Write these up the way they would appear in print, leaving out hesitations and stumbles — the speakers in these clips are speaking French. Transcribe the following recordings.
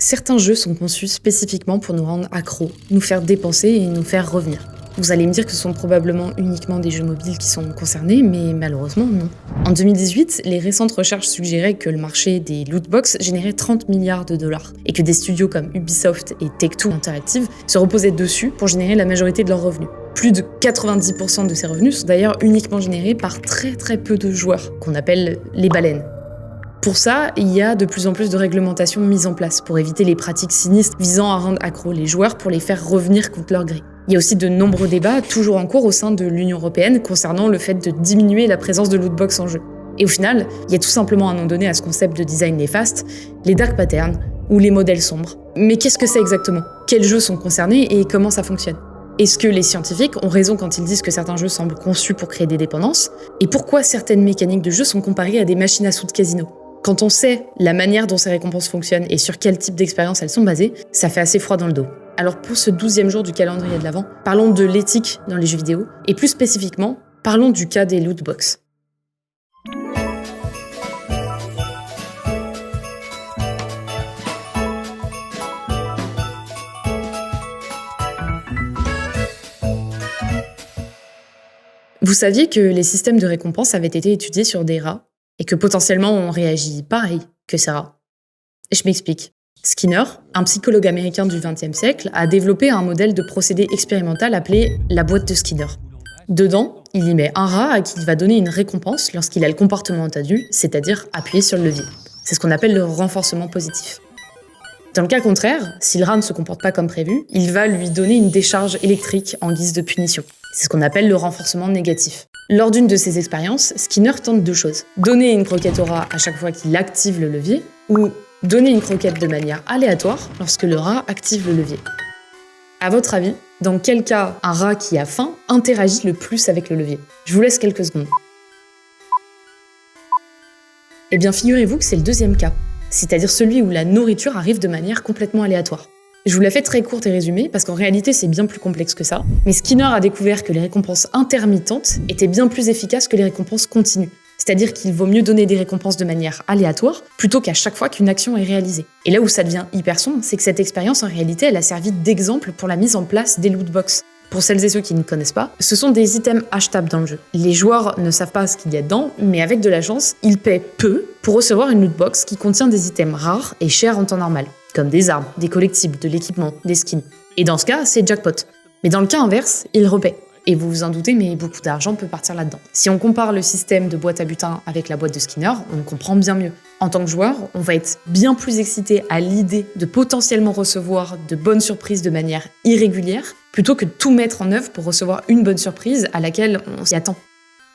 certains jeux sont conçus spécifiquement pour nous rendre accros, nous faire dépenser et nous faire revenir. Vous allez me dire que ce sont probablement uniquement des jeux mobiles qui sont concernés, mais malheureusement non. En 2018, les récentes recherches suggéraient que le marché des lootbox générait 30 milliards de dollars, et que des studios comme Ubisoft et Take-Two Interactive se reposaient dessus pour générer la majorité de leurs revenus. Plus de 90% de ces revenus sont d'ailleurs uniquement générés par très peu de joueurs, qu'on appelle les baleines. Pour ça, il y a de plus en plus de réglementations mises en place pour éviter les pratiques sinistres visant à rendre accros les joueurs pour les faire revenir contre leur gré. Il y a aussi de nombreux débats toujours en cours au sein de l'Union européenne concernant le fait de diminuer la présence de lootbox en jeu. Et au final, il y a tout simplement un nom donné à ce concept de design néfaste, les dark patterns ou les modèles sombres. Mais qu'est-ce que c'est exactement ? Quels jeux sont concernés et comment ça fonctionne ? Est-ce que les scientifiques ont raison quand ils disent que certains jeux semblent conçus pour créer des dépendances ? Et pourquoi certaines mécaniques de jeu sont comparées à des machines à sous de casino ? Quand on sait la manière dont ces récompenses fonctionnent et sur quel type d'expérience elles sont basées, ça fait assez froid dans le dos. Alors pour ce 12e jour du calendrier de l'Avent, parlons de l'éthique dans les jeux vidéo, et plus spécifiquement, parlons du cas des lootbox. Vous saviez que les systèmes de récompense avaient été étudiés sur des rats, et que potentiellement on réagit pareil que ces rats. Je m'explique. Skinner, un psychologue américain du XXe siècle, a développé un modèle de procédé expérimental appelé la boîte de Skinner. Dedans, il y met un rat à qui il va donner une récompense lorsqu'il a le comportement attendu, c'est-à-dire appuyer sur le levier. C'est ce qu'on appelle le renforcement positif. Dans le cas contraire, si le rat ne se comporte pas comme prévu, il va lui donner une décharge électrique en guise de punition. C'est ce qu'on appelle le renforcement négatif. Lors d'une de ces expériences, Skinner tente deux choses. Donner une croquette au rat à chaque fois qu'il active le levier, ou donner une croquette de manière aléatoire lorsque le rat active le levier. À votre avis, dans quel cas un rat qui a faim interagit le plus avec le levier ? Je vous laisse quelques secondes. Eh bien, figurez-vous que c'est le deuxième cas, c'est-à-dire celui où la nourriture arrive de manière complètement aléatoire. Je vous la fais très courte et résumée, parce qu'en réalité c'est bien plus complexe que ça, mais Skinner a découvert que les récompenses intermittentes étaient bien plus efficaces que les récompenses continues. C'est-à-dire qu'il vaut mieux donner des récompenses de manière aléatoire, plutôt qu'à chaque fois qu'une action est réalisée. Et là où ça devient hyper sombre, c'est que cette expérience, en réalité, elle a servi d'exemple pour la mise en place des lootbox. Pour celles et ceux qui ne connaissent pas, ce sont des items achetables dans le jeu. Les joueurs ne savent pas ce qu'il y a dedans, mais avec de la chance, ils paient peu pour recevoir une lootbox qui contient des items rares et chers en temps normal, comme des armes, des collectibles, de l'équipement, des skins. Et dans ce cas, c'est jackpot. Mais dans le cas inverse, ils repaient. Et vous vous en doutez, mais beaucoup d'argent peut partir là-dedans. Si on compare le système de boîte à butin avec la boîte de Skinner, on comprend bien mieux. En tant que joueur, on va être bien plus excité à l'idée de potentiellement recevoir de bonnes surprises de manière irrégulière, plutôt que de tout mettre en œuvre pour recevoir une bonne surprise à laquelle on s'y attend.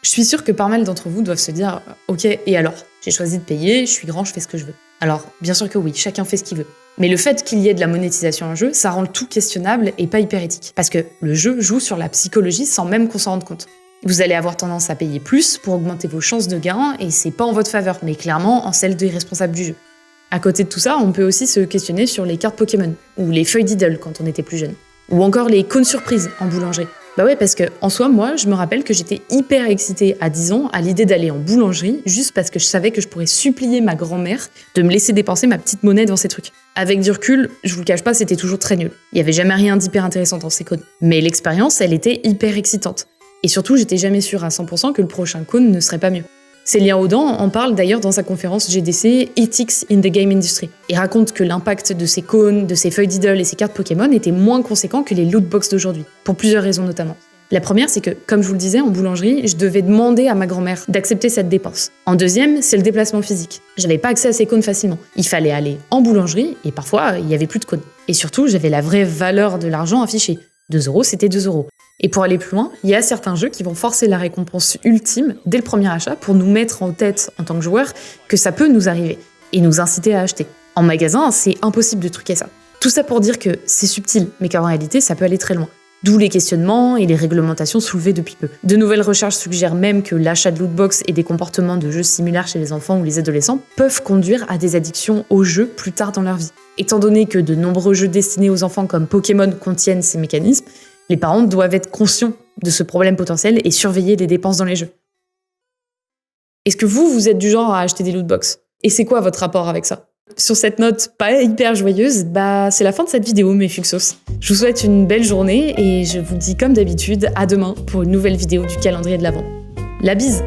Je suis sûre que pas mal d'entre vous doivent se dire « Ok, et alors ? J'ai choisi de payer, je suis grand, je fais ce que je veux. » Alors, bien sûr que oui, chacun fait ce qu'il veut. Mais le fait qu'il y ait de la monétisation en jeu, ça rend le tout questionnable et pas hyper éthique. Parce que le jeu joue sur la psychologie sans même qu'on s'en rende compte. Vous allez avoir tendance à payer plus pour augmenter vos chances de gain, et c'est pas en votre faveur, mais clairement en celle des responsables du jeu. À côté de tout ça, on peut aussi se questionner sur les cartes Pokémon, ou les feuilles Diddle quand on était plus jeune, ou encore les cônes surprises en boulangerie. Bah ouais, parce que en soi, moi, je me rappelle que j'étais hyper excitée à 10 ans à l'idée d'aller en boulangerie, juste parce que je savais que je pourrais supplier ma grand-mère de me laisser dépenser ma petite monnaie dans ces trucs. Avec du recul, je vous le cache pas, c'était toujours très nul. Il y avait jamais rien d'hyper intéressant dans ces cônes. Mais l'expérience, elle était hyper excitante. Et surtout, j'étais jamais sûre à 100% que le prochain cône ne serait pas mieux. Célien Audan en parle d'ailleurs dans sa conférence GDC Ethics in the Game Industry. Il raconte que l'impact de ces cônes, de ces feuilles Diddle et ces cartes Pokémon était moins conséquent que les lootbox d'aujourd'hui, pour plusieurs raisons notamment. La première, c'est que, comme je vous le disais, en boulangerie, je devais demander à ma grand-mère d'accepter cette dépense. En deuxième, c'est le déplacement physique. J'avais pas accès à ces cônes facilement. Il fallait aller en boulangerie, et parfois, il y avait plus de cônes. Et surtout, j'avais la vraie valeur de l'argent affichée. 2 €, c'était 2 €. Et pour aller plus loin, il y a certains jeux qui vont forcer la récompense ultime dès le premier achat pour nous mettre en tête, en tant que joueur, que ça peut nous arriver, et nous inciter à acheter. En magasin, c'est impossible de truquer ça. Tout ça pour dire que c'est subtil, mais qu'en réalité, ça peut aller très loin. D'où les questionnements et les réglementations soulevées depuis peu. De nouvelles recherches suggèrent même que l'achat de lootbox et des comportements de jeux similaires chez les enfants ou les adolescents peuvent conduire à des addictions aux jeux plus tard dans leur vie. Étant donné que de nombreux jeux destinés aux enfants comme Pokémon contiennent ces mécanismes, les parents doivent être conscients de ce problème potentiel et surveiller les dépenses dans les jeux. Est-ce que vous êtes du genre à acheter des lootbox ? Et c'est quoi votre rapport avec ça ? Sur cette note pas hyper joyeuse, c'est la fin de cette vidéo, mes Fuxos. Je vous souhaite une belle journée et je vous dis comme d'habitude à demain pour une nouvelle vidéo du calendrier de l'Avent. La bise!